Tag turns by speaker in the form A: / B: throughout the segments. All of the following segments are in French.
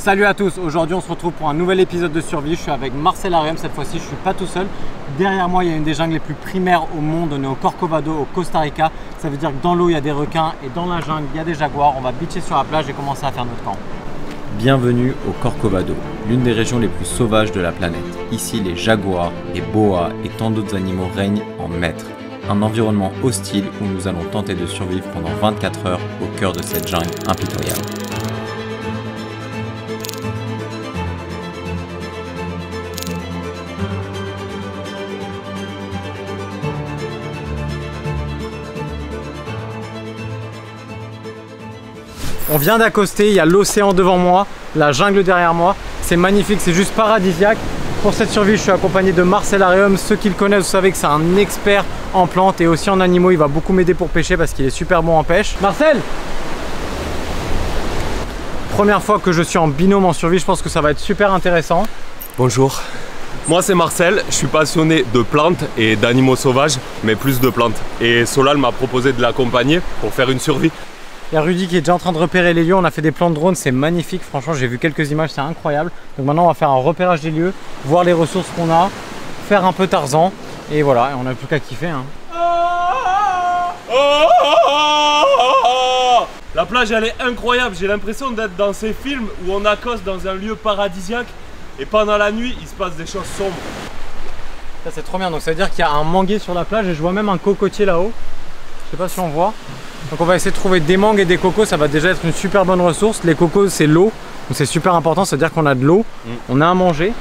A: Salut à tous, aujourd'hui on se retrouve pour un nouvel épisode de survie. Je suis avec Marcel Arium, cette fois-ci je suis pas tout seul. Derrière moi il y a une des jungles les plus primaires au monde, on est au Corcovado au Costa Rica. Ça veut dire que dans l'eau il y a des requins et dans la jungle il y a des jaguars. On va beacher sur la plage et commencer à faire notre camp.
B: Bienvenue au Corcovado, l'une des régions les plus sauvages de la planète. Ici les jaguars, les boas et tant d'autres animaux règnent en maîtres. Un environnement hostile où nous allons tenter de survivre pendant 24 heures au cœur de cette jungle impitoyable.
A: On vient d'accoster, il y a l'océan devant moi, la jungle derrière moi. C'est magnifique, c'est juste paradisiaque. Pour cette survie, je suis accompagné de Marcel Arium. Ceux qui le connaissent, vous savez que c'est un expert en plantes et aussi en animaux. Il va beaucoup m'aider pour pêcher parce qu'il est super bon en pêche. Marcel! Première fois que je suis en binôme en survie, je pense que ça va être super intéressant.
C: Bonjour, moi c'est Marcel, je suis passionné de plantes et d'animaux sauvages, mais plus de plantes. Et Solal m'a proposé de l'accompagner pour faire une survie.
A: Il y a Rudy qui est déjà en train de repérer les lieux. On a fait des plans de drone, c'est magnifique. Franchement, j'ai vu quelques images, c'est incroyable. Donc maintenant, on va faire un repérage des lieux, voir les ressources qu'on a, faire un peu Tarzan. Et voilà, on n'a plus qu'à kiffer. Hein.
C: La plage, elle est incroyable. J'ai l'impression d'être dans ces films où on accoste dans un lieu paradisiaque et pendant la nuit, il se passe des choses sombres.
A: Ça, c'est trop bien. Donc ça veut dire qu'il y a un manguier sur la plage et je vois même un cocotier là-haut. Je sais pas si on voit. Donc on va essayer de trouver des mangues et des cocos, ça va déjà être une super bonne ressource. Les cocos c'est l'eau, donc c'est super important, ça veut dire qu'on a de l'eau, on a à manger.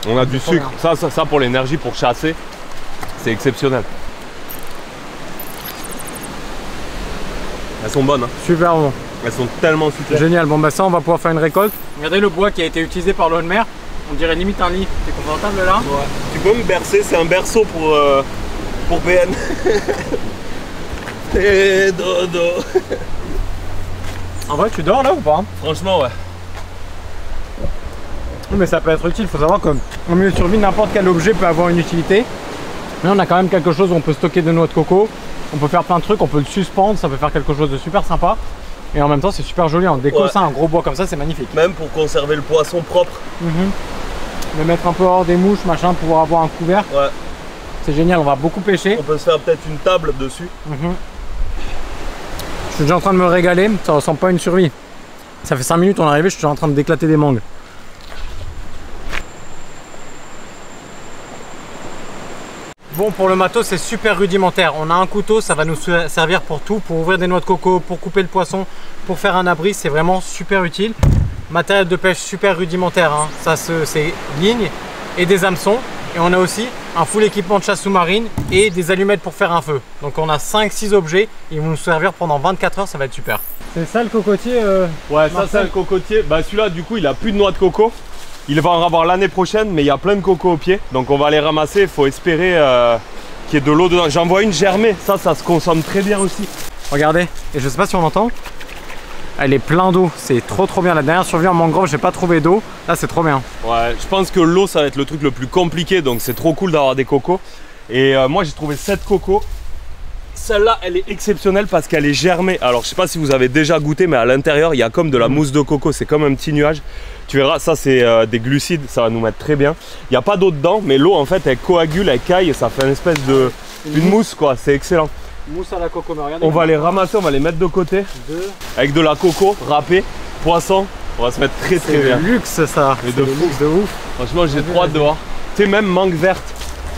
C: On a du sucre, ça pour l'énergie, pour chasser, c'est exceptionnel. Elles sont bonnes hein.
A: Super bon.
C: Elles sont tellement super.
A: Génial, bon bah ça on va pouvoir faire une récolte. Regardez le bois qui a été utilisé par l'eau de mer, on dirait limite un lit. T'es confortable là?
C: Ouais. Tu peux me bercer, c'est un berceau pour PN. Et dodo.
A: En vrai tu dors là ou pas?
C: Franchement ouais.
A: Oui, mais ça peut être utile, il faut savoir qu'en milieu de survie n'importe quel objet peut avoir une utilité. Mais on a quand même quelque chose où on peut stocker de noix de coco, on peut faire plein de trucs, on peut le suspendre, ça peut faire quelque chose de super sympa. Et en même temps c'est super joli, en déco ça, un gros bois comme ça c'est magnifique.
C: Même pour conserver le poisson propre.
A: Le mettre un peu hors des mouches, machin, pour avoir un couvert. Ouais. C'est génial, on va beaucoup pêcher.
C: On peut se faire peut-être une table dessus.
A: Je suis déjà en train de me régaler, ça ressemble pas à une survie. Ça fait 5 minutes on est arrivé, je suis déjà en train d'éclater des mangues. Bon, pour le matos c'est super rudimentaire. On a un couteau, ça va nous servir pour tout, pour ouvrir des noix de coco, pour couper le poisson, pour faire un abri, c'est vraiment super utile. Matériel de pêche super rudimentaire, hein. Ça c'est ligne et des hameçons. Et on a aussi un full équipement de chasse sous-marine et des allumettes pour faire un feu. Donc on a 5-6 objets, ils vont nous servir pendant 24 heures, ça va être super. C'est ça le cocotier
C: Ouais, ça c'est un cocotier. Bah celui-là du coup il a plus de noix de coco. Il va en avoir l'année prochaine, mais il y a plein de cocos au pied. Donc on va les ramasser, il faut espérer qu'il y ait de l'eau dedans. J'en vois une germer, ça se consomme très bien aussi.
A: Regardez, et je sais pas si on entend. Elle est plein d'eau, c'est trop bien. La dernière survie en mangrove, j'ai pas trouvé d'eau. Là, c'est trop bien.
C: Ouais, je pense que l'eau, ça va être le truc le plus compliqué. Donc, c'est trop cool d'avoir des cocos. Et moi, j'ai trouvé 7 cocos. Celle-là, elle est exceptionnelle parce qu'elle est germée. Alors, je sais pas si vous avez déjà goûté, mais à l'intérieur, il y a comme de la mousse de coco. C'est comme un petit nuage. Tu verras, ça, c'est des glucides. Ça va nous mettre très bien. Il n'y a pas d'eau dedans, mais l'eau, en fait, elle coagule, elle caille et ça fait une espèce de... une mousse, quoi. C'est excellent.
A: Mousse à la coco, mais regardez.
C: On va les ramasser, on va les mettre de côté. Avec de la coco râpée, poisson. On va se mettre très bien.
A: C'est le luxe ça.
C: C'est de luxe de ouf. Franchement, j'ai trop hâte de voir. Tu sais, même mangue verte.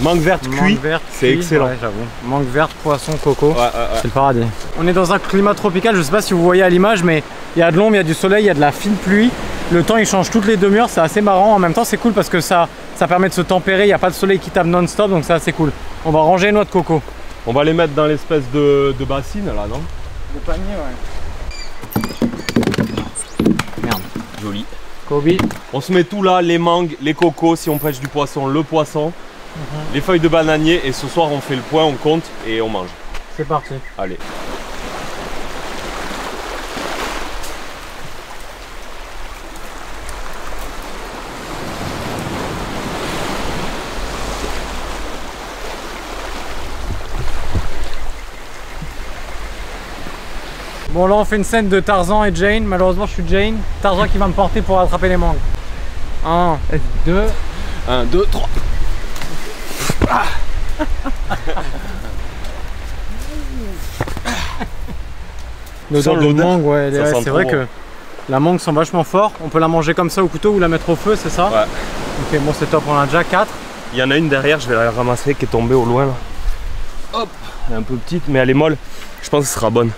C: Mangue verte cuit, c'est excellent.
A: Ouais, j'avoue. Mangue verte, poisson, coco. C'est le paradis. On est dans un climat tropical, je sais pas si vous voyez à l'image, mais il y a de l'ombre, il y a du soleil, il y a de la fine pluie. Le temps il change toutes les demi-heures, c'est assez marrant. En même temps, c'est cool parce que ça permet de se tempérer. Il n'y a pas de soleil qui tape non-stop, donc c'est assez cool. On va ranger les noix de coco.
C: On va les mettre dans l'espèce de bassine là, non?
A: De panier, ouais. Merde.
C: Joli.
A: Kobe.
C: On se met tout là, les mangues, les cocos, si on pêche du poisson, le poisson, les feuilles de bananier. Et ce soir, on fait le point, on compte et on mange.
A: C'est parti.
C: Allez.
A: Bon là on fait une scène de Tarzan et Jane. Malheureusement je suis Jane. Tarzan qui va me porter pour attraper les mangues. 1, 2.
C: 1, 2, 3. Ah.
A: L'odeur de mangue, ouais, c'est vrai
C: bon.
A: que la mangue sent vachement fort. On peut la manger comme ça au couteau ou la mettre au feu, c'est ça?
C: Ouais.
A: Ok, bon c'est top, on en a déjà 4.
C: Il y en a une derrière, je vais la ramasser qui est tombée au loin là. Hop, elle est un peu petite mais elle est molle. Je pense que ce sera bonne.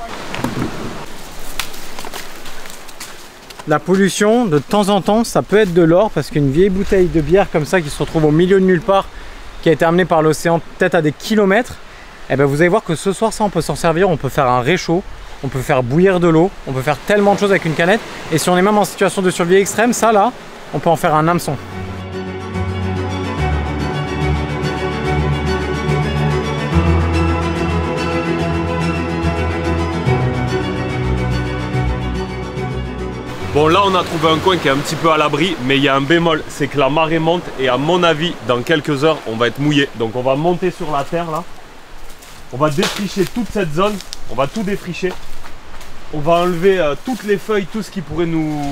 A: La pollution, de temps en temps, ça peut être de l'or parce qu'une vieille bouteille de bière comme ça qui se retrouve au milieu de nulle part, qui a été amenée par l'océan peut-être à des kilomètres, et ben vous allez voir que ce soir ça on peut s'en servir, on peut faire un réchaud, on peut faire bouillir de l'eau, on peut faire tellement de choses avec une canette, et si on est même en situation de survie extrême, ça là, on peut en faire un hameçon.
C: Bon là on a trouvé un coin qui est un petit peu à l'abri, mais il y a un bémol, c'est que la marée monte et à mon avis dans quelques heures on va être mouillé. Donc on va monter sur la terre là, on va défricher toute cette zone, on va tout défricher. On va enlever toutes les feuilles, tout ce qui pourrait nous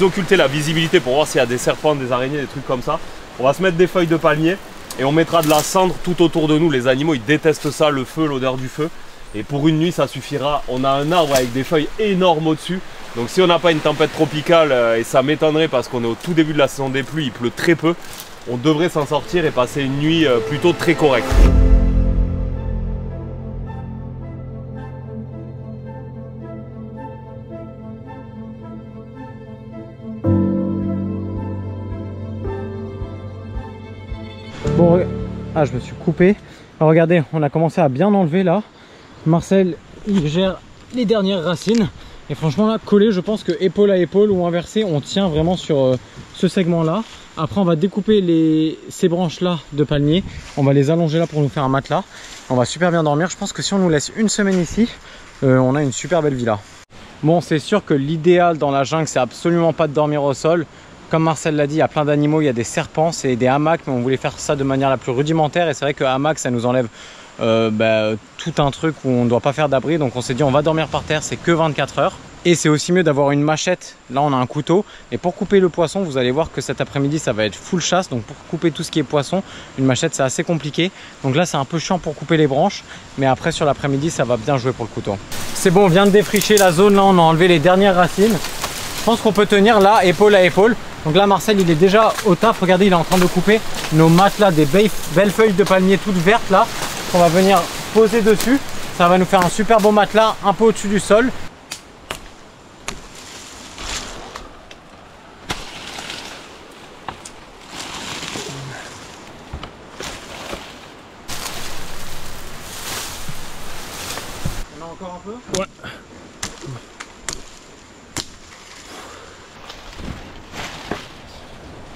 C: occulter la visibilité pour voir s'il y a des serpents, des araignées, des trucs comme ça. On va se mettre des feuilles de palmier et on mettra de la cendre tout autour de nous. Les animaux ils détestent ça, le feu, l'odeur du feu. Et pour une nuit ça suffira. On a un arbre avec des feuilles énormes au-dessus. Donc si on n'a pas une tempête tropicale, et ça m'étonnerait parce qu'on est au tout début de la saison des pluies, il pleut très peu, on devrait s'en sortir et passer une nuit plutôt très correcte.
A: Bon, ah je me suis coupé. Alors, regardez, on a commencé à bien enlever là. Marcel, il gère les dernières racines. Et franchement là, collé, je pense que épaule à épaule ou inversé, on tient vraiment sur ce segment là. Après on va découper ces branches là de palmier. On va les allonger là pour nous faire un matelas. On va super bien dormir. Je pense que si on nous laisse une semaine ici, on a une super belle villa. Bon, c'est sûr que l'idéal dans la jungle, c'est absolument pas de dormir au sol. Comme Marcel l'a dit, il y a plein d'animaux, il y a des serpents, c'est des hamacs, mais on voulait faire ça de manière la plus rudimentaire. Et c'est vrai que hamac, ça nous enlève tout un truc où on ne doit pas faire d'abri. Donc on s'est dit on va dormir par terre, c'est que 24 heures. Et c'est aussi mieux d'avoir une machette. Là on a un couteau. Et pour couper le poisson, vous allez voir que cet après-midi ça va être full chasse. Donc pour couper tout ce qui est poisson, une machette c'est assez compliqué. Donc là c'est un peu chiant pour couper les branches. Mais après sur l'après-midi ça va bien jouer pour le couteau. C'est bon, on vient de défricher la zone. Là on a enlevé les dernières racines. Je pense qu'on peut tenir là épaule à épaule. Donc là Marcel il est déjà au taf. Regardez, il est en train de couper nos matelas, des belles feuilles de palmier toutes vertes là. On va venir poser dessus. Ça va nous faire un super beau matelas un peu au-dessus du sol. On a encore un peu? Ouais.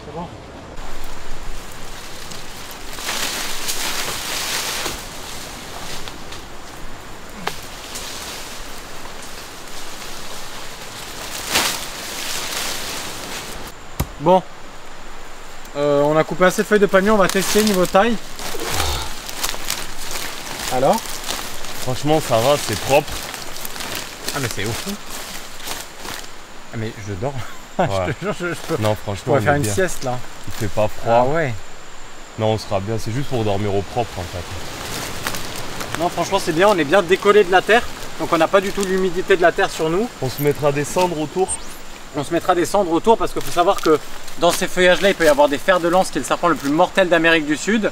A: C'est bon. Bon, on a coupé assez de feuilles de palmier, on va tester niveau taille. Alors?
C: Franchement ça va, c'est propre.
A: Ah mais c'est ouf. Ah mais je dors.
C: Ouais.
A: Je te jure, je peux.
C: Non franchement
A: On va faire une
C: bien.
A: sieste là.
C: Il fait pas froid.
A: Ah ouais.
C: Non on sera bien, c'est juste pour dormir au propre en fait.
A: Non franchement c'est bien, on est bien décollé de la terre. Donc on n'a pas du tout l'humidité de la terre sur nous.
C: On se mettra des cendres autour.
A: On se mettra des cendres autour parce qu'il faut savoir que dans ces feuillages là il peut y avoir des fers de lance qui est le serpent le plus mortel d'Amérique du Sud.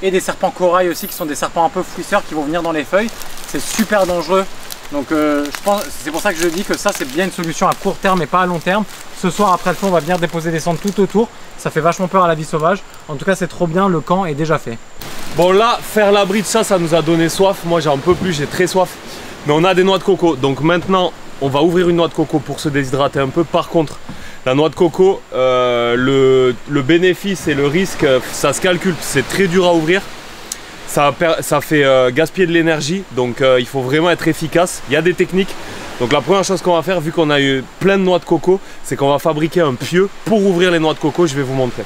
A: Et des serpents corail aussi qui sont des serpents un peu fouisseurs qui vont venir dans les feuilles. C'est super dangereux. Donc je pense, c'est pour ça que je dis que ça c'est bien une solution à court terme et pas à long terme. Ce soir après le feu on va venir déposer des cendres tout autour. Ça fait vachement peur à la vie sauvage. En tout cas c'est trop bien, le camp est déjà fait.
C: Bon là, faire l'abri de ça nous a donné soif. Moi j'en peux plus, j'ai très soif. Mais on a des noix de coco. Donc maintenant on va ouvrir une noix de coco pour se déshydrater un peu. Par contre, la noix de coco, le bénéfice et le risque, ça se calcule. C'est très dur à ouvrir. Ça fait gaspiller de l'énergie. Donc il faut vraiment être efficace. Il y a des techniques. Donc la première chose qu'on va faire, vu qu'on a eu plein de noix de coco, c'est qu'on va fabriquer un pieu pour ouvrir les noix de coco. Je vais vous montrer.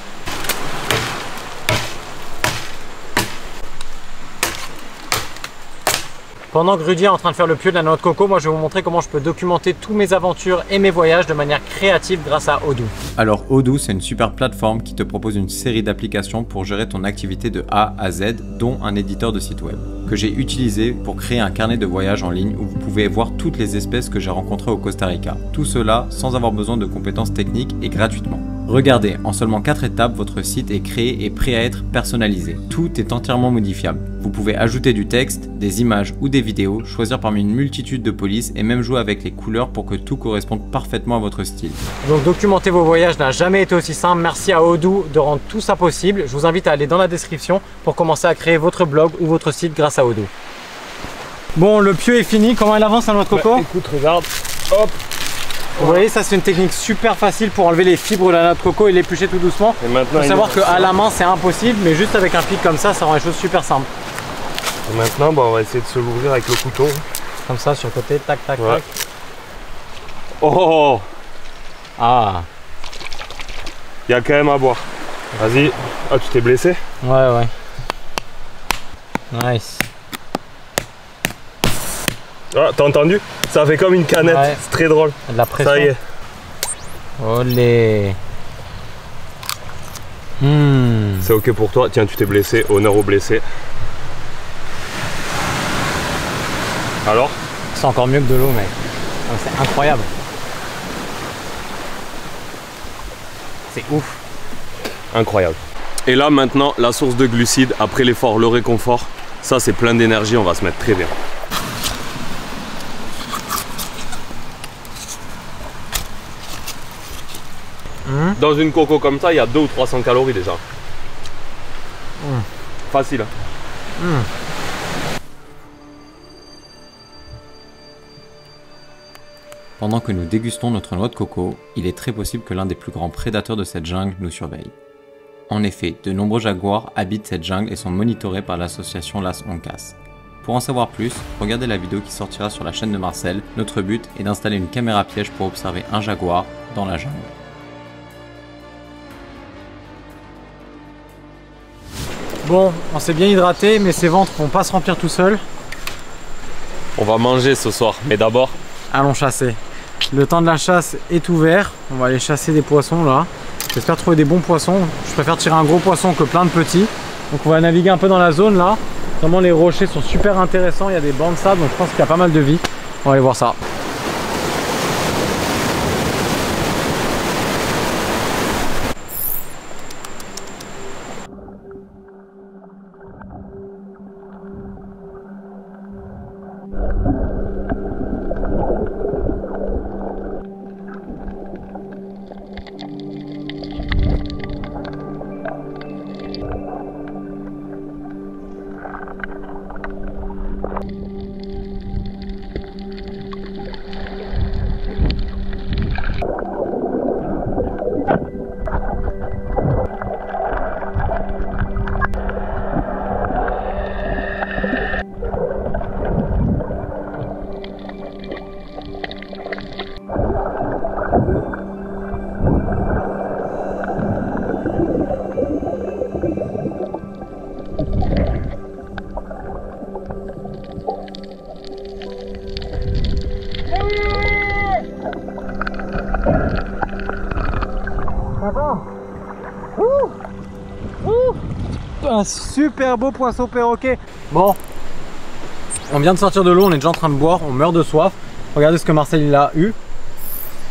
A: Pendant que Rudy est en train de faire le pieu de la noix de coco, moi je vais vous montrer comment je peux documenter tous mes aventures et mes voyages de manière créative grâce à Odoo.
B: Alors Odoo, c'est une super plateforme qui te propose une série d'applications pour gérer ton activité de A à Z, dont un éditeur de site web, que j'ai utilisé pour créer un carnet de voyage en ligne où vous pouvez voir toutes les espèces que j'ai rencontrées au Costa Rica. Tout cela sans avoir besoin de compétences techniques et gratuitement. Regardez, en seulement 4 étapes, votre site est créé et prêt à être personnalisé. Tout est entièrement modifiable. Vous pouvez ajouter du texte, des images ou des vidéos, choisir parmi une multitude de polices et même jouer avec les couleurs pour que tout corresponde parfaitement à votre style.
A: Donc documenter vos voyages n'a jamais été aussi simple. Merci à Odoo de rendre tout ça possible. Je vous invite à aller dans la description pour commencer à créer votre blog ou votre site grâce à Odoo. Bon, le pieu est fini. Comment elle avance la noix de coco?
C: Écoute, regarde, hop.
A: Vous voyez, ça c'est une technique super facile pour enlever les fibres de la noix de coco et l'éplucher tout doucement. Il faut savoir qu'à la main c'est impossible, mais juste avec un pic comme ça rend les choses super simples.
C: Et maintenant, on va essayer de se l'ouvrir avec le couteau.
A: Comme ça sur le côté, tac tac
C: ouais.
A: tac.
C: Oh!
A: Ah!
C: Il y a quand même à boire. Vas-y. Ah, tu t'es blessé?
A: Ouais. Nice.
C: Ah, t'as entendu? Ça fait comme une canette, ouais. C'est très drôle.
A: De la pression.
C: Ça y est.
A: Olé.
C: C'est ok pour toi. Tiens, tu t'es blessé. Honneur aux blessés. Alors?
A: C'est encore mieux que de l'eau, mec. C'est incroyable. C'est ouf.
C: Incroyable. Et là, maintenant, la source de glucides, après l'effort, le réconfort. Ça, c'est plein d'énergie. On va se mettre très bien. Dans une coco comme ça, il y a 200 ou 300 calories déjà. Facile. Hein.
B: Pendant que nous dégustons notre noix de coco, il est très possible que l'un des plus grands prédateurs de cette jungle nous surveille. En effet, de nombreux jaguars habitent cette jungle et sont monitorés par l'association Las Oncas. Pour en savoir plus, regardez la vidéo qui sortira sur la chaîne de Marcel. Notre but est d'installer une caméra piège pour observer un jaguar dans la jungle.
A: Bon, on s'est bien hydraté, mais ces ventres vont pas se remplir tout seuls.
C: On va manger ce soir, mais d'abord...
A: Allons chasser. Le temps de la chasse est ouvert. On va aller chasser des poissons là. J'espère trouver des bons poissons. Je préfère tirer un gros poisson que plein de petits. Donc on va naviguer un peu dans la zone là. Vraiment les rochers sont super intéressants. Il y a des bancs de sable, donc je pense qu'il y a pas mal de vie. On va aller voir ça. Un super beau poisson perroquet. Bon, on vient de sortir de l'eau, on est déjà en train de boire, on meurt de soif. Regardez ce que Marcel il a eu.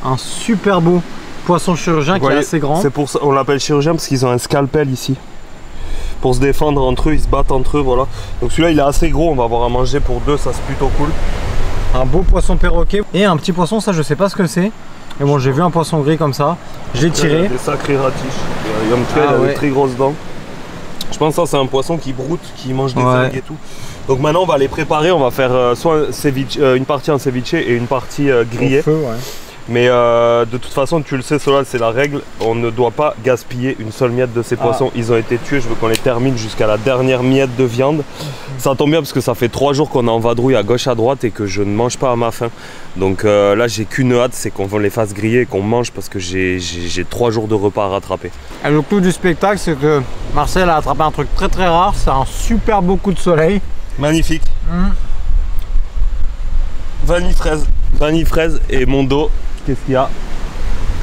A: Un super beau poisson chirurgien qui est assez grand.
C: C'est pour ça on l'appelle chirurgien parce qu'ils ont un scalpel ici. Pour se défendre entre eux, ils se battent entre eux, voilà. Donc celui-là il est assez gros, on va avoir à manger pour deux, ça c'est plutôt cool.
A: Un beau poisson perroquet et un petit poisson, ça je sais pas ce que c'est. Mais bon, j'ai vu un poisson gris comme ça, j'ai tiré.
C: Il y a des sacrés ratiches. En tout cas, il a des très grosses dents. Je pense que ça c'est un poisson qui broute, qui mange des algues et tout. Donc maintenant on va les préparer, on va faire soit une partie en ceviche et une partie grillée. Au feu, ouais. Mais de toute façon tu le sais, cela c'est la règle, on ne doit pas gaspiller une seule miette de ces poissons. Ils ont été tués, je veux qu'on les termine jusqu'à la dernière miette de viande. Ça tombe bien parce que ça fait 3 jours qu'on est en vadrouille à gauche à droite et que je ne mange pas à ma faim. Donc là j'ai qu'une hâte, c'est qu'on les fasse griller et qu'on mange parce que j'ai 3 jours de repas à rattraper.
A: Et le coup du spectacle c'est que Marcel a attrapé un truc très rare, c'est un super beau coup de soleil.
C: Magnifique. vanille fraise et mon dos. Qu'est-ce qu'il y a?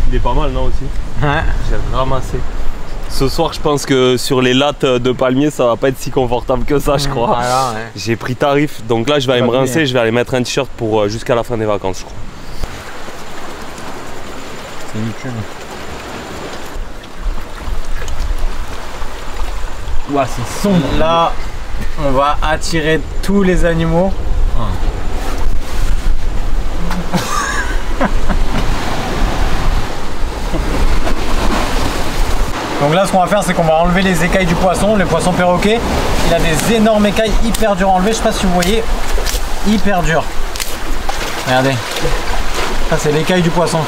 C: Il est pas mal, non aussi?
A: Ouais.
C: J'ai ramassé. Ce soir, je pense que sur les lattes de palmier, ça va pas être si confortable que ça, je crois.
A: Voilà, ouais.
C: J'ai pris tarif, donc là, je vais aller me rincer, je vais aller mettre un t-shirt pour jusqu'à la fin des vacances, je crois.
A: C'est nickel.
B: Ouah, c'est sombre.
A: Là, on va attirer tous les animaux. Donc là, ce qu'on va faire, c'est qu'on va enlever les écailles du poisson. Le poisson perroquet, il a des énormes écailles hyper dures à enlever. Je sais pas si vous voyez, hyper dur. Regardez, ça c'est l'écaille du poisson.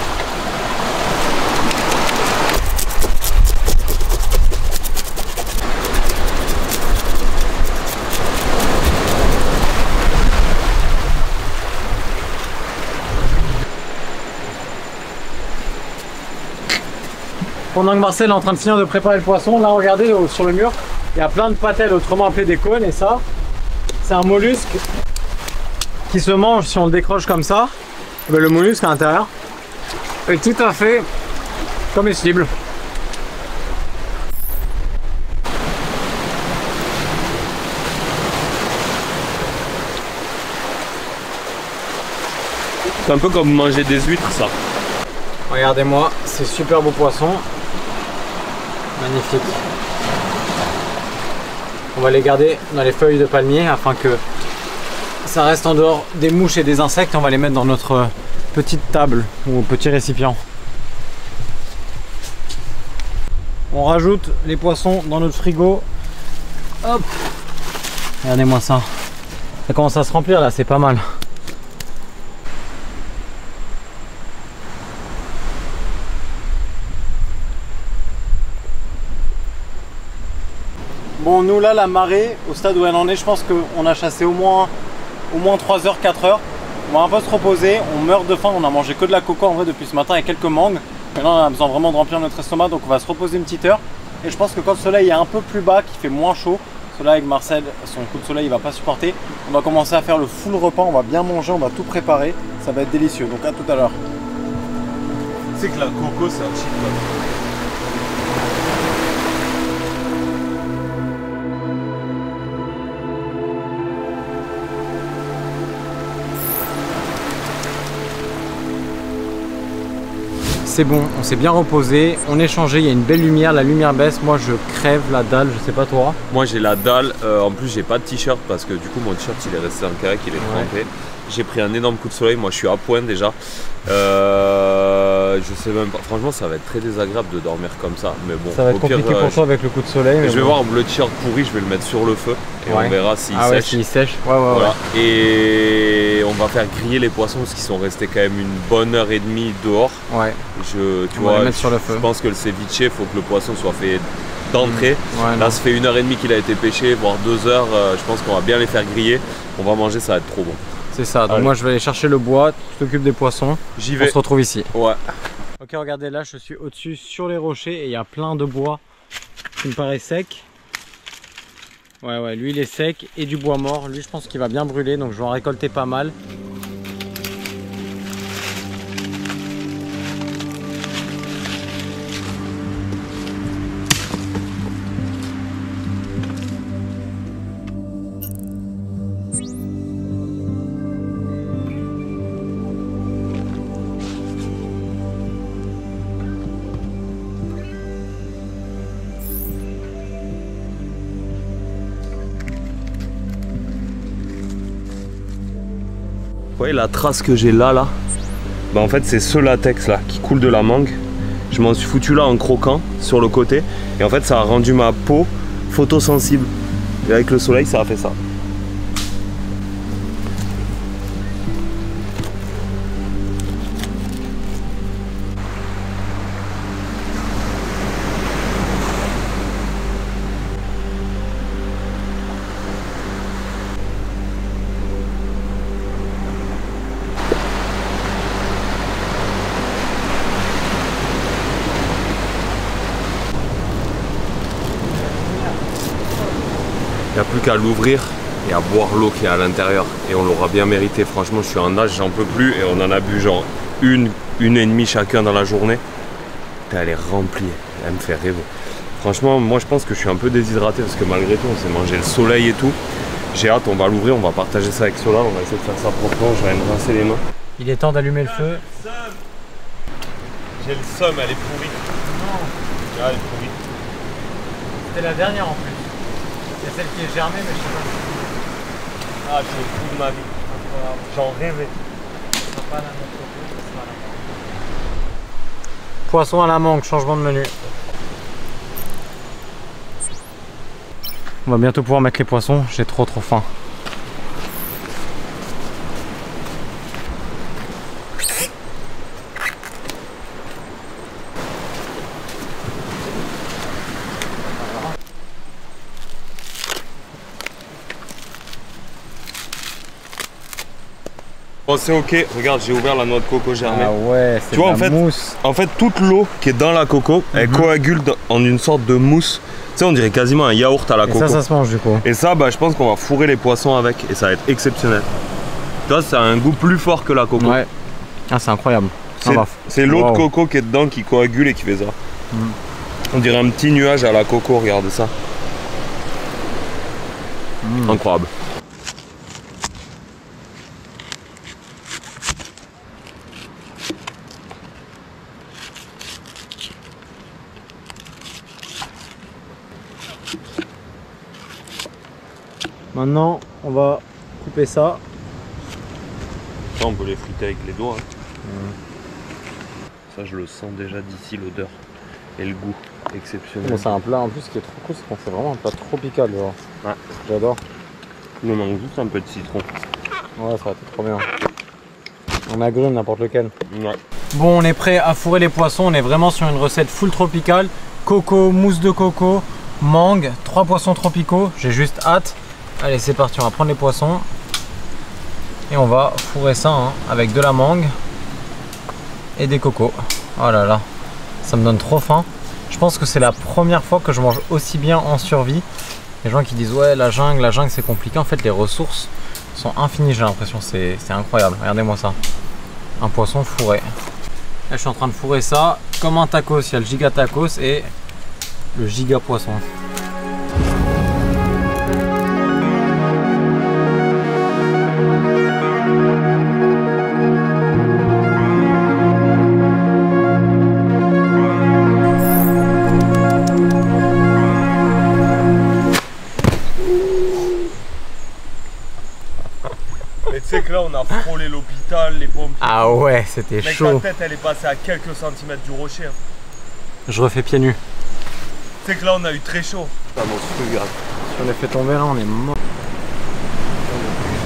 A: Pendant que Marcel est en train de finir de préparer le poisson, là regardez sur le mur, il y a plein de patelles, autrement appelées des cônes, et ça, c'est un mollusque qui se mange si on le décroche comme ça. Le mollusque à l'intérieur est tout à fait comestible.
C: C'est un peu comme manger des huîtres, ça.
A: Regardez-moi, ces super beaux poissons. Magnifique. On va les garder dans les feuilles de palmier afin que ça reste en dehors des mouches et des insectes. On va les mettre dans notre petite table ou petit récipient. On rajoute les poissons dans notre frigo. Hop. Regardez-moi ça. Ça commence à se remplir là, c'est pas mal. Bon, nous là, la marée, au stade où elle en est, je pense qu'on a chassé au moins 3 heures, 4 heures. On va un peu se reposer, on meurt de faim, on a mangé que de la coco en vrai depuis ce matin et quelques mangues. Maintenant on a besoin vraiment de remplir notre estomac, donc on va se reposer une petite heure. Et je pense que quand le soleil est un peu plus bas, qu'il fait moins chaud, cela avec Marcel, son coup de soleil il va pas supporter. On va commencer à faire le full repas, on va bien manger, on va tout préparer, ça va être délicieux, donc à tout à l'heure.
C: Tu sais que la coco c'est un cheat code.
A: C'est bon, on s'est bien reposé, on est changé, il y a une belle lumière, la lumière baisse, moi je crève la dalle, je sais pas toi.
C: Moi j'ai la dalle, en plus j'ai pas de t-shirt parce que du coup mon t-shirt il est resté en carré, il est trempé. J'ai pris un énorme coup de soleil, moi je suis à point déjà. Je sais même pas, franchement ça va être très désagréable de dormir comme ça, mais bon.
A: Ça va être compliqué pour toi avec le coup de soleil.
C: Je vais voir le t-shirt pourri, je vais le mettre sur le feu et on verra s'il sèche.
A: Ouais, s'il sèche, voilà.
C: Et on va faire griller les poissons parce qu'ils sont restés quand même une bonne heure et demie dehors.
A: Ouais.
C: Tu
A: on va
C: vois,
A: les mettre sur le feu.
C: Je pense que le ceviche, il faut que le poisson soit fait d'entrée. Là, ça fait 1h30 qu'il a été pêché, voire 2 heures. Je pense qu'on va bien les faire griller. On va manger, ça va être trop bon.
A: C'est ça, donc moi je vais aller chercher le bois, tu t'occupes des poissons.
C: J'y vais.
A: On se retrouve ici.
C: Ouais.
A: Ok, regardez là, je suis au-dessus sur les rochers et il y a plein de bois qui me paraît sec. Ouais, lui il est sec et du bois mort. Lui je pense qu'il va bien brûler, donc je vais en récolter pas mal.
C: Vous voyez la trace que j'ai là, bah en fait c'est ce latex là qui coule de la mangue. Je m'en suis foutu là en croquant sur le côté et en fait ça a rendu ma peau photosensible. Et avec le soleil ça a fait ça. Il n'y a plus qu'à l'ouvrir et à boire l'eau qui est à l'intérieur. Et on l'aura bien mérité. Franchement, je suis en nage, j'en peux plus. Et on en a bu genre une et demie chacun dans la journée. Elle est remplie, elle me fait rêver. Franchement, moi je pense que je suis un peu déshydraté parce que malgré tout, on s'est mangé le soleil et tout. J'ai hâte, on va l'ouvrir, on va partager ça avec Solal, on va essayer de faire ça proprement, je vais me rincer les mains.
A: Il est temps d'allumer le feu.
C: J'ai le seum, elle est pourrie.
A: Non.
C: Ah, elle est pourrie.
A: C'était la dernière en plus. Il y a celle qui est germée, mais je sais pas.
C: Ah, c'est le coup de ma vie. J'en rêvais.
A: Poisson à la mangue, changement de menu. On va bientôt pouvoir mettre les poissons, j'ai trop faim.
C: Bon, c'est ok, regarde, j'ai ouvert la noix de coco germée.
A: Ah ouais, c'est
C: tu vois,
A: mousse.
C: En fait, toute l'eau qui est dans la coco, elle coagule en une sorte de mousse. Tu sais, on dirait quasiment un yaourt à la coco.
A: Et ça se mange du coup.
C: Et ça, bah, je pense qu'on va fourrer les poissons avec et ça va être exceptionnel. Tu vois, ça a un goût plus fort que la coco.
A: Ouais. Ah, c'est incroyable.
C: C'est l'eau de coco qui est dedans qui coagule et qui fait ça. On dirait un petit nuage à la coco, regardez ça. Incroyable.
A: Maintenant, on va couper ça.
C: Ça, on peut les friter avec les doigts. Ça, je le sens déjà d'ici, l'odeur et le goût exceptionnel.
A: Bon, c'est un plat en plus qui est trop cool, c'est qu'on fait vraiment un plat tropical. Genre.
C: Ouais.
A: J'adore.
C: Il nous manque juste un peu de citron.
A: Ouais, ça va être trop bien. Un agrume, n'importe lequel.
C: Ouais.
A: Bon, on est prêt à fourrer les poissons. On est vraiment sur une recette full tropicale. Coco, mousse de coco, mangue, 3 poissons tropicaux. J'ai juste hâte. Allez, c'est parti, on va prendre les poissons. Et on va fourrer ça avec de la mangue et des cocos. Oh là là, ça me donne trop faim. Je pense que c'est la première fois que je mange aussi bien en survie. Les gens qui disent ouais, la jungle c'est compliqué. En fait, les ressources sont infinies, j'ai l'impression. C'est incroyable. Regardez-moi ça. Un poisson fourré. Là, je suis en train de fourrer ça comme un tacos. Il y a le giga tacos et le giga poisson.
C: Mais tu sais que là on a frôlé l'hôpital, les pompiers.
A: Ah ouais, c'était chaud.
C: La tête elle est passée à quelques centimètres du rocher.
A: Je refais pieds nus.
C: Tu sais que là on a eu très chaud. Ah non, c'est grave.
A: Si on les fait tomber là, on est mort.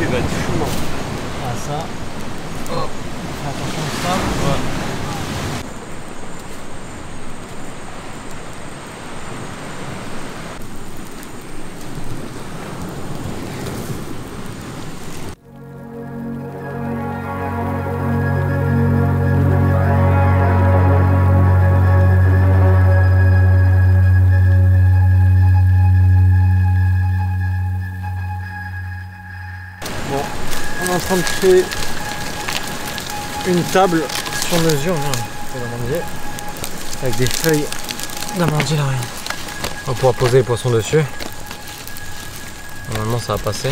C: Il va être fou.
A: Ah ça. Oh. Fais attention à ça. Ouais. Bon, on est en train de créer une table sur mesure d'amandier avec des feuilles d'amandier là. On va pouvoir poser les poissons dessus. Normalement ça va passer.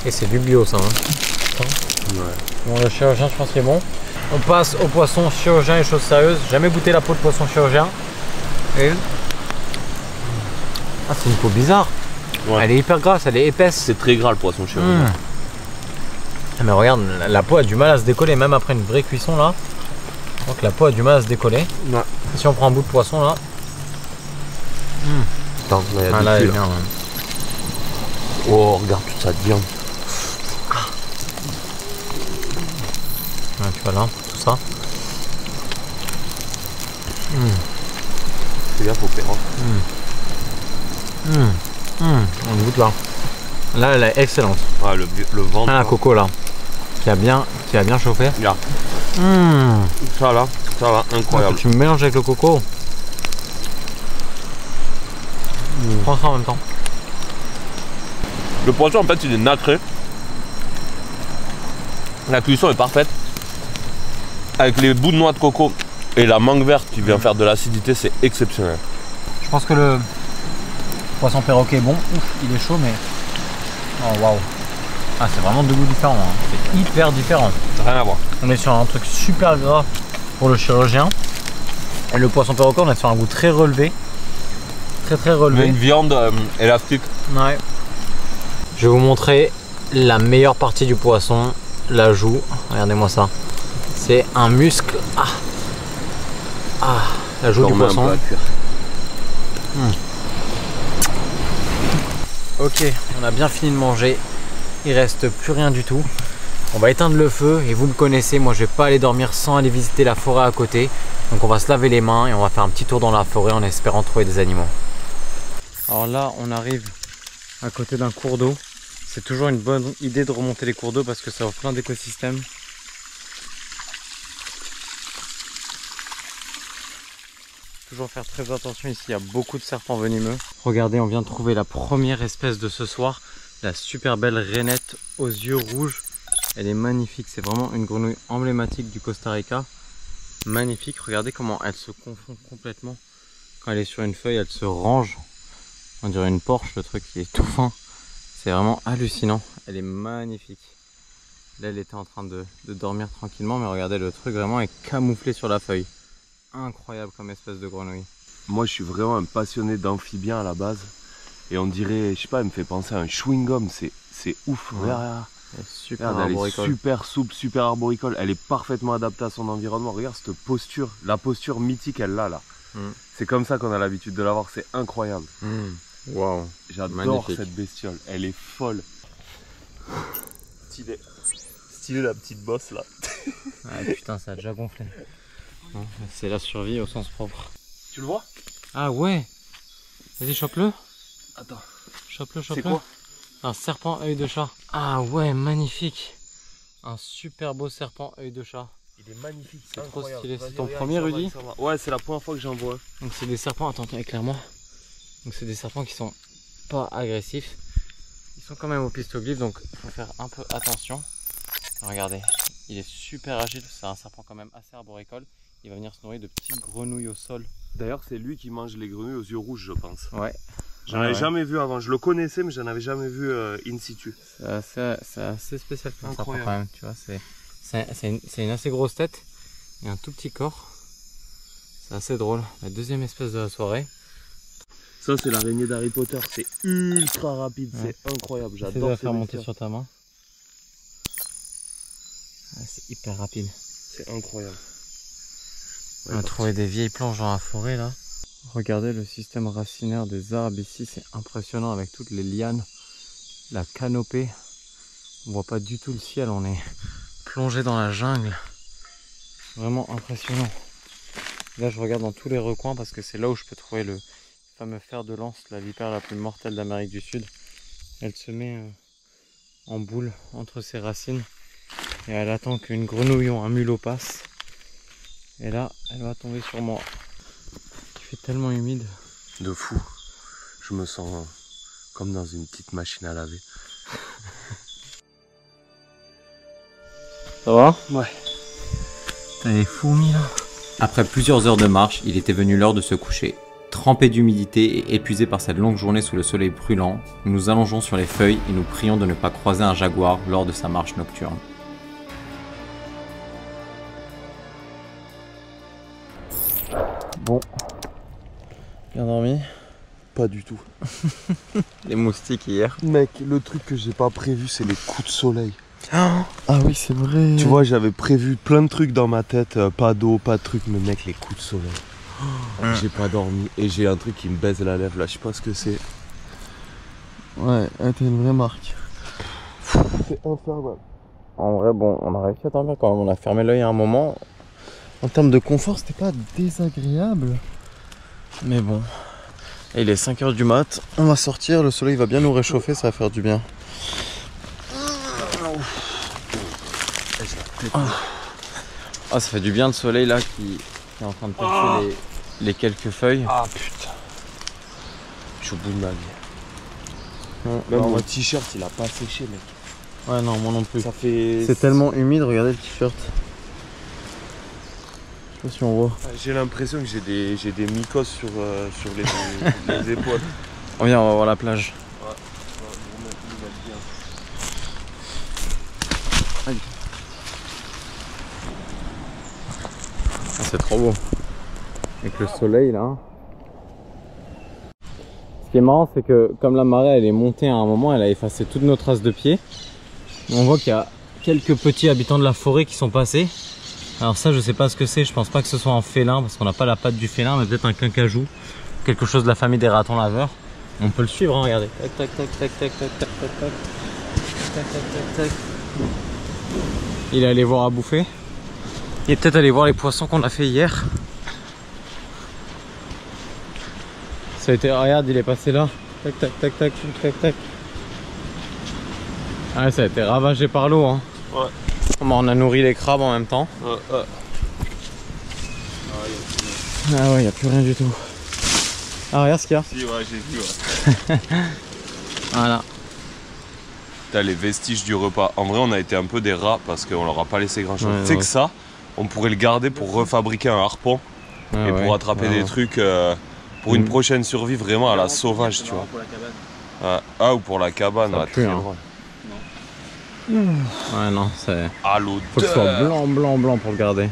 A: Et c'est du bio ça. Ouais. Bon, le chirurgien je pense qu'il est bon. On passe au poisson chirurgien et choses sérieuses. Jamais goûté la peau de poisson chirurgien. Et ah, c'est une peau bizarre. Ouais. Elle est hyper grasse, elle est épaisse.
C: C'est très gras le poisson chirurgien.
A: Mais regarde, la peau a du mal à se décoller, même après une vraie cuisson là. Donc la peau a du mal à se décoller. Ouais. Si on prend un bout de poisson là.
C: Attends, là, il y a
A: là,
C: dessus, là. Bien, oh, regarde toute cette viande.
A: Ouais, tu vois là, tout ça.
C: Fais gaffe au péro.
A: On goûte là. Là, elle est excellente.
C: Ouais, le ventre.
A: Ah, la coco là, qui a bien chauffé.
C: Regarde. Ça là, incroyable.
A: Tu me mélanges avec le coco. Prends ça en même temps.
C: Le poisson en fait il est nâtré. La cuisson est parfaite. Avec les bouts de noix de coco et la mangue verte qui vient faire de l'acidité, c'est exceptionnel.
A: Je pense que le poisson perroquet est bon. Ouf, il est chaud mais... Oh waouh. Ah c'est vraiment deux goûts différents, hein. C'est hyper différent.
C: Rien à voir.
A: On est sur un truc super gras pour le chirurgien. Et le poisson perroquet, on est sur un goût très relevé. Très relevé.
C: Mais une viande élastique.
A: Ouais. Je vais vous montrer la meilleure partie du poisson, la joue. Regardez-moi ça. C'est un muscle. La joue du poisson. Ok, on a bien fini de manger. Il reste plus rien du tout. On va éteindre le feu et vous me connaissez, moi je vais pas aller dormir sans aller visiter la forêt à côté. Donc on va se laver les mains et on va faire un petit tour dans la forêt en espérant trouver des animaux. Alors là on arrive à côté d'un cours d'eau. C'est toujours une bonne idée de remonter les cours d'eau parce que ça offre plein d'écosystèmes. Toujours faire très attention ici, il y a beaucoup de serpents venimeux. Regardez, on vient de trouver la première espèce de ce soir. La super belle rainette aux yeux rouges. Elle est magnifique, c'est vraiment une grenouille emblématique du Costa Rica. Magnifique, regardez comment elle se confond complètement. Quand elle est sur une feuille, elle se range. On dirait une Porsche, le truc qui est tout fin. C'est vraiment hallucinant, elle est magnifique. Là elle était en train de dormir tranquillement, mais regardez, le truc vraiment est camouflé sur la feuille. Incroyable comme espèce de grenouille.
C: Moi je suis vraiment un passionné d'amphibiens à la base. Et on dirait, je sais pas, elle me fait penser à un chewing-gum, c'est ouf.
A: Ouais. Elle est super
C: Regarde,
A: arboricole.
C: elle est super souple, super arboricole. Elle est parfaitement adaptée à son environnement. Regarde cette posture, la posture mythique elle l'a là. C'est comme ça qu'on a l'habitude de la voir, c'est incroyable.
A: Waouh.
C: J'adore cette bestiole, elle est folle. Stylé la petite bosse là.
A: Ah putain, ça a déjà gonflé. C'est la survie au sens propre.
C: Tu le vois?
A: Ah ouais. Vas-y, chope-le.
C: Attends.
A: Chope-le.
C: C'est quoi?
A: Un serpent œil de chat. Ah ouais, magnifique. Un super beau serpent œil de chat.
C: Il est magnifique,
A: c'est trop stylé. C'est ton premier, Rudy?
C: Ouais, c'est la première fois que j'en vois.
A: Donc c'est des serpents, attends, éclaire-moi. Donc c'est des serpents qui sont pas agressifs. Ils sont quand même au pistoglyphe, donc il faut faire un peu attention. Regardez, il est super agile, c'est un serpent quand même assez arboricole. Il va venir se nourrir de petites grenouilles au sol.
C: D'ailleurs, c'est lui qui mange les grenouilles aux yeux rouges, je pense.
A: Ouais.
C: J'en avais jamais vu avant, je le connaissais, mais j'en avais jamais vu in situ.
A: C'est assez spécial comme serpent quand même, tu vois. C'est une assez grosse tête et un tout petit corps. C'est assez drôle. La deuxième espèce de la soirée.
C: Ça, c'est l'araignée d'Harry Potter, c'est ultra rapide, c'est incroyable. J'adore.
A: Essaye de la faire monter sur ta main. C'est hyper rapide.
C: C'est incroyable.
A: On a trouvé des vieilles planches dans la forêt là. Regardez le système racinaire des arbres ici, c'est impressionnant avec toutes les lianes, la canopée. On voit pas du tout le ciel, on est plongé dans la jungle. Vraiment impressionnant. Là je regarde dans tous les recoins parce que c'est là où je peux trouver le fameux fer de lance, la vipère la plus mortelle d'Amérique du Sud. Elle se met en boule entre ses racines et elle attend qu'une grenouille ou un mulot passe. Et là, elle va tomber sur moi. Il fait tellement humide.
C: De fou. Je me sens comme dans une petite machine à laver.
A: Ça va?
C: Ouais.
A: T'as des fourmis là?
B: Après plusieurs heures de marche, il était venu l'heure de se coucher. Trempé d'humidité et épuisé par cette longue journée sous le soleil brûlant, nous nous allongeons sur les feuilles et nous prions de ne pas croiser un jaguar lors de sa marche nocturne.
A: Bon. Bien dormi?
C: Pas du tout.
A: Les moustiques hier.
C: Mec, le truc que j'ai pas prévu, c'est les coups de soleil.
A: Ah oui, c'est vrai.
C: Tu vois, j'avais prévu plein de trucs dans ma tête, pas d'eau, pas de trucs, mais mec, les coups de soleil. J'ai pas dormi et j'ai un truc qui me baise la lèvre là, je sais pas ce que c'est.
A: Ouais, t'es une vraie marque.
C: C'est infernal.
A: En vrai, bon, on a réussi à dormir quand même. On a fermé l'œil à un moment. En termes de confort, c'était pas désagréable. Mais bon. Et il est 5 h du mat. On va sortir, le soleil va bien nous réchauffer, ça va faire du bien. Ah, ça fait du bien le soleil là qui est en train de percer les quelques feuilles.
C: Ah putain. Je suis au bout de ma vie. Même mon t-shirt il a pas séché mec.
A: Ouais non moi non plus.
C: Ça fait...
A: C'est tellement humide, regardez le t-shirt. Je sais pas si on voit.
C: J'ai l'impression que j'ai des mycoses sur les épaules.
A: On va voir la plage. Ouais. C'est trop beau. Avec le soleil là. Ce qui est marrant c'est que comme la marée elle est montée à un moment, elle a effacé toutes nos traces de pieds. On voit qu'il y a quelques petits habitants de la forêt qui sont passés. Alors ça je sais pas ce que c'est, je pense pas que ce soit un félin parce qu'on n'a pas la patte du félin, mais peut-être un quincajou. Quelque chose de la famille des ratons laveurs. On peut le suivre, hein, regardez. Tac tac tac tac tac tac tac tac tac tac tac tac. Il est allé voir à bouffer. Il est peut-être allé voir les poissons qu'on a fait hier. Ça a été, regarde, il est passé là. Tac tac tac tac tac tac. Ah ouais, ça a été ravagé par l'eau. Hein.
C: Ouais.
A: On a nourri les crabes en même temps. Ah ouais, il n'y a plus rien du tout. Ah regarde ce qu'il y a.
C: Si ouais, j'ai vu ouais.
A: Voilà.
C: T'as les vestiges du repas. En vrai on a été un peu des rats parce qu'on leur a pas laissé grand chose.
A: Ouais,
C: tu sais que ça, on pourrait le garder pour refabriquer un harpon et pour attraper des trucs pour une prochaine survie vraiment à la sauvage, tu vois. Ah ou pour la cabane,
A: ça pue, hein. Ouais non, c'est...
C: Ah l'odeur.
A: Faut que ce soit blanc blanc blanc pour le garder.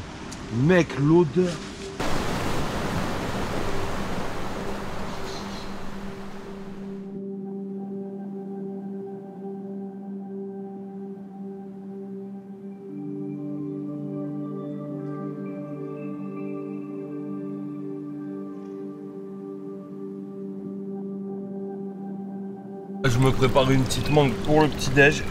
C: Mec, l'odeur. Je me prépare une petite mangue pour le petit déj.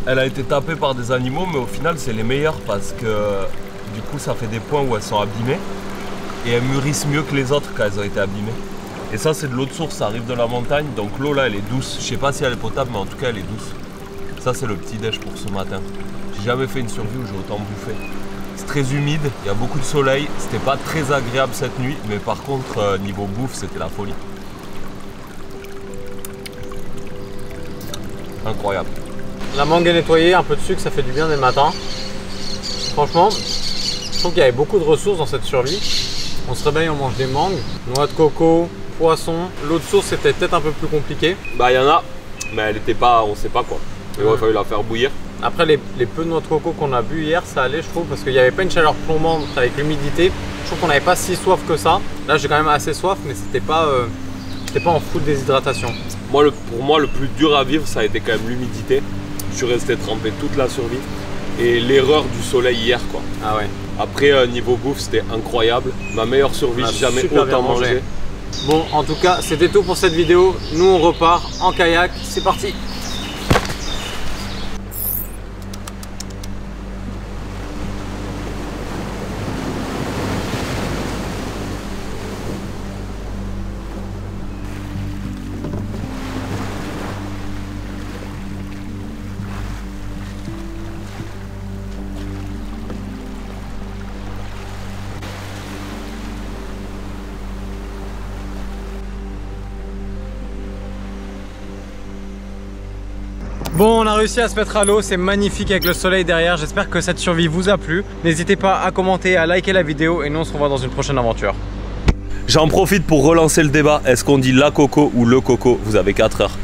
C: Elle a été tapée par des animaux, mais au final c'est les meilleurs parce que du coup ça fait des points où elles sont abîmées et elles mûrissent mieux que les autres quand elles ont été abîmées. Et ça c'est de l'eau de source, ça arrive de la montagne, donc l'eau là elle est douce. Je sais pas si elle est potable, mais en tout cas elle est douce. Ça c'est le petit déj pour ce matin. J'ai jamais fait une survie où j'ai autant bouffé. C'est très humide, il y a beaucoup de soleil, c'était pas très agréable cette nuit, mais par contre niveau bouffe c'était la folie. Incroyable.
A: La mangue est nettoyée, un peu de sucre, ça fait du bien dès le matin. Franchement, je trouve qu'il y avait beaucoup de ressources dans cette survie. On se réveille, on mange des mangues, noix de coco, poisson. L'eau de source c'était peut-être un peu plus compliqué.
C: Bah il y en a, mais elle était pas, on sait pas quoi. Il aurait fallu la faire bouillir.
A: Après les peu de noix de coco qu'on a bu hier, ça allait je trouve, parce qu'il n'y avait pas une chaleur plombante avec l'humidité. Je trouve qu'on n'avait pas si soif que ça. Là j'ai quand même assez soif, mais c'était pas en full déshydratation.
C: Pour moi le plus dur à vivre ça a été quand même l'humidité. Je suis resté trempé toute la survie. Et l'erreur du soleil hier quoi.
A: Ah ouais.
C: Après niveau bouffe c'était incroyable. Ma meilleure survie, j'ai jamais autant mangé.
A: Bon en tout cas c'était tout pour cette vidéo. Nous on repart en kayak, c'est parti. Bon, on a réussi à se mettre à l'eau, c'est magnifique avec le soleil derrière. J'espère que cette survie vous a plu. N'hésitez pas à commenter, à liker la vidéo et nous on se revoit dans une prochaine aventure.
C: J'en profite pour relancer le débat. Est-ce qu'on dit la coco ou le coco? Vous avez 4 heures.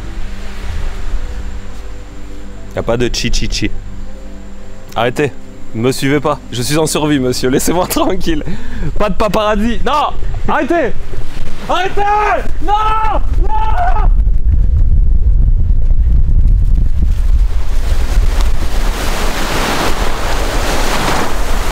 C: Y a pas de chi. Arrêtez, me suivez pas. Je suis en survie monsieur, laissez-moi tranquille. Pas de paparazzi. Non, arrêtez. Arrêtez. Non.